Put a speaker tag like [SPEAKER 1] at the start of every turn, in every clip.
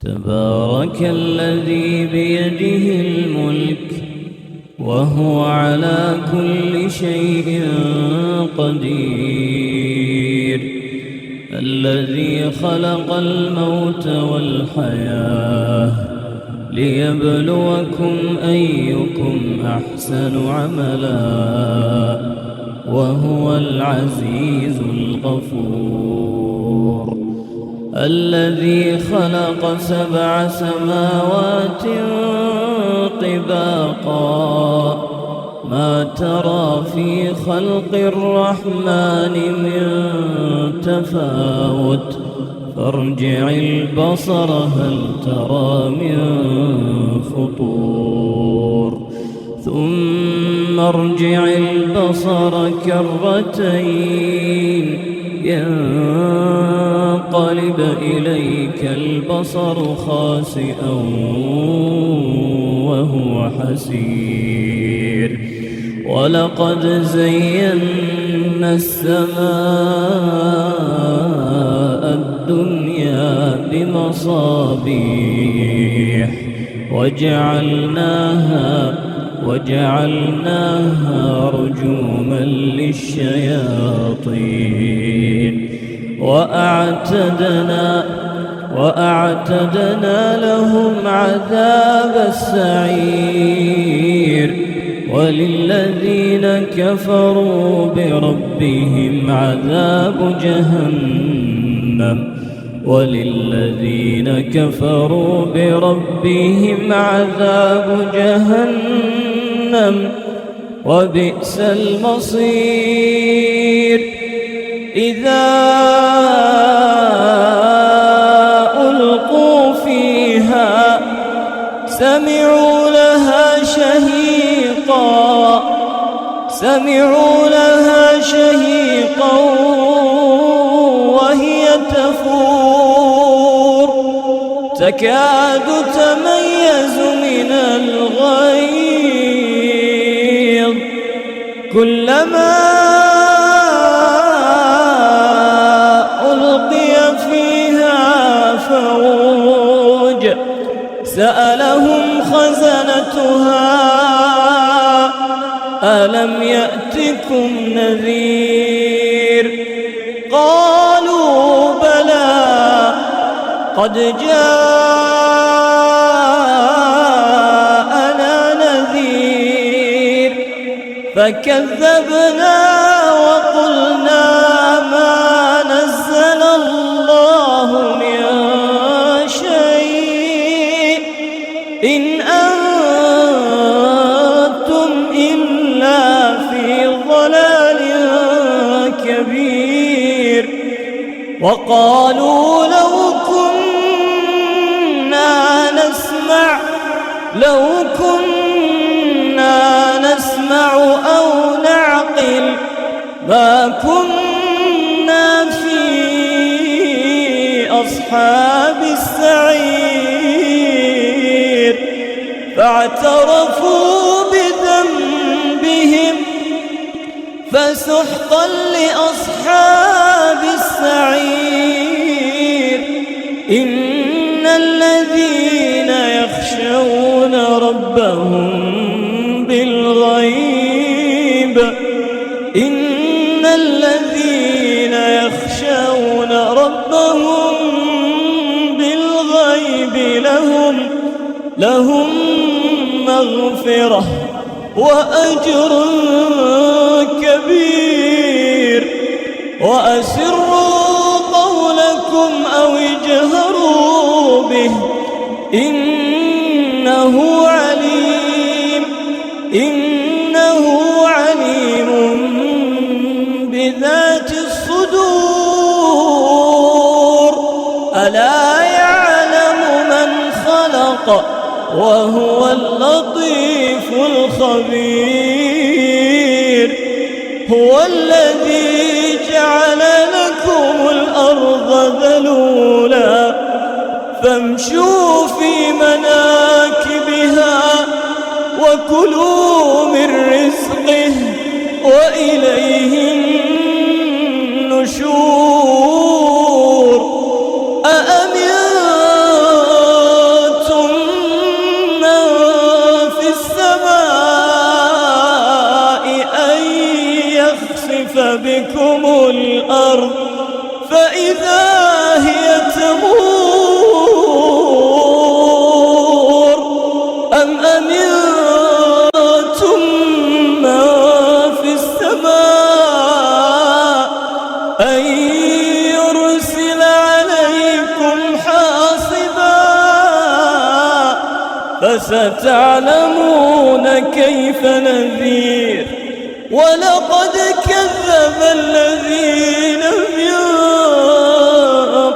[SPEAKER 1] تبارك الذي بيده الملك وهو على كل شيء قدير، الذي خلق الموت والحياة ليبلوكم أيكم أحسن عملا وهو العزيز الغفور، الذي خلق 7 سماوات طباقا ما ترى في خلق الرحمن من تفاوت فارجع البصر هل ترى من فطور ثم ارجع البصر كرتين ينقلب إليك البصر خاسئا وهو حسير، ولقد زينا السماء الدنيا بمصابيح وجعلناها رجوما للشياطين وأعتدنا لهم عذاب السعير، وللذين كفروا بربهم عذاب جهنم وبئس المصير. إذا ألقوا فيها سمعوا لها شهيقا وهي تفور تكاد تميز من الغيظ، كلما ألقي فيها فوج سألهم خزنتها ألم يأتكم نذير؟ قالوا بلى قد جاءنا نذير فكذبنا وقلنا ما نزل الله من شيء إن أنتم إلا في ضلال كبير. وقالوا لو كنا نسمع أو نعقل ما كنا في أصحاب السعير، فاعترفوا بذنبهم فسحقا لأصحاب السعير. إن الذين يخشون ربهم بالغيب لهم مغفرة وأجر كبير. وأسروا قولكم أو اجهروا به إنه عليم بذات الصدور. ألا يعلم من خلق وهو اللطيف الخبير. هو الذي جعل لكم الأرض ذلولا فامشوا في مناكبها وكلوا من رزقه وإليه النشور. أأمنتم فستعلمون كيف نذير. ولقد كذب الذين من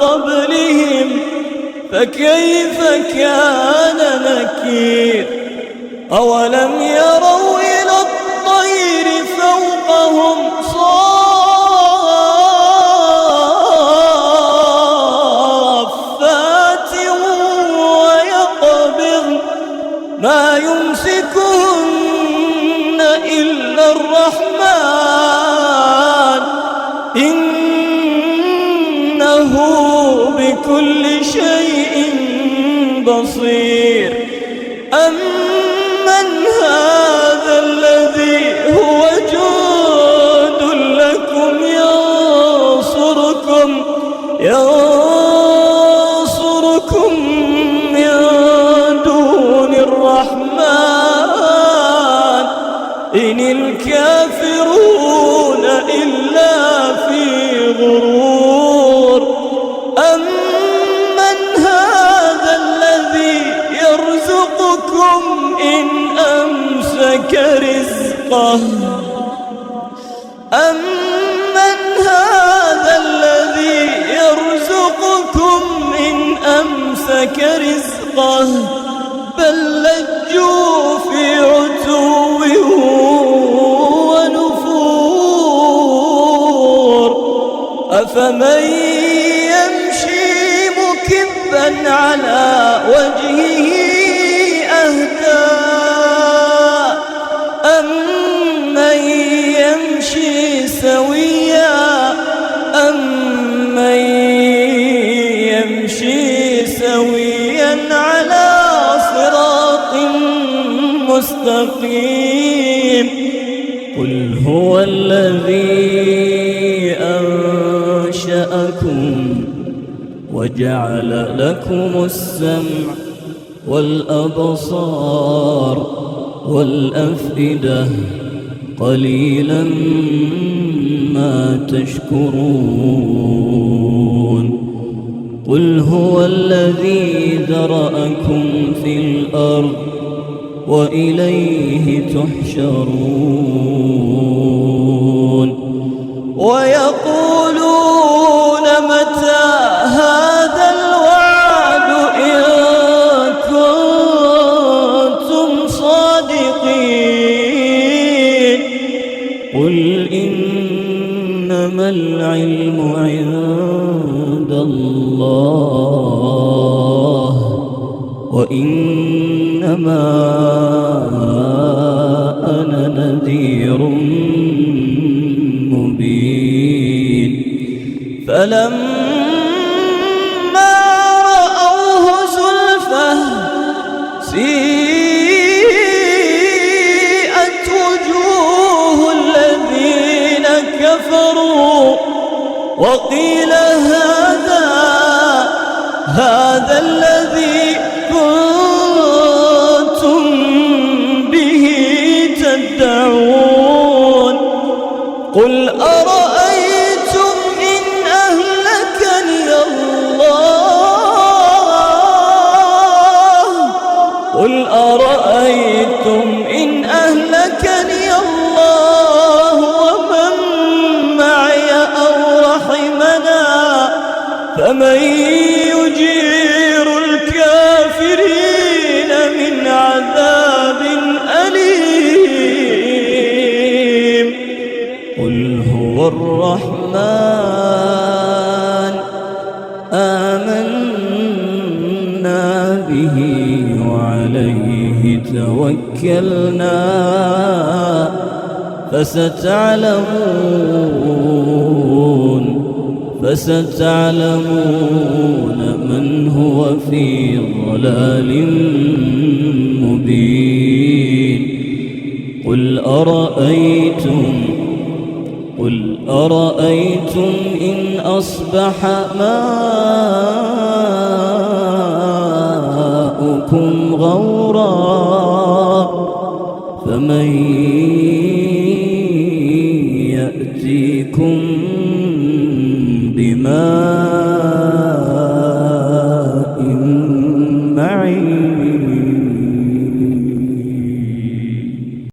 [SPEAKER 1] قبلهم فكيف كان نكير. أولم يروا إلى الطير فوقهم صافات ويقبضن ما يمسكهن إلا الرحمن إنه بكل شيء بصير. أمن هذا الذي هو جند لكم ينصركم من دون الرحمن إن الكافرون إلا في غرور. أمن هذا الذي يرزقكم إن أمسك رزقه أمن هذا الذي يرزقكم إن أمسك رزقه بل لجوا في عتو ونفور. أفمن يمشي مكبا على وجهه أهدى أمن يمشي سويا على صراط مستقيم. قل هو الذي أنشأكم وجعل لكم السمع والأبصار والأفئدة قليلا ما تشكرون. قل هو الذي ذرأكم في الأرض وإليه تحشرون. ويقولون متى هذا الوعد إن كنتم صادقين. قل إنما العلم عند الله وإنما أنا نذير مبين. فلما رأوه زلفة سيئت وجوه الذين كفروا وقيل هذا الذي كنتم به تدعون. قل أرأيتم إن أهلكني الله ومن معي أو رحمنا فمن يجير الكافرين من عذاب أليم. قل هو الرحمن آمنا به وعليه توكلنا فستعلمون من هو في ضلال مبين. قل أرأيتم إن أصبح ماؤكم غورا فمن يأتيكم بماء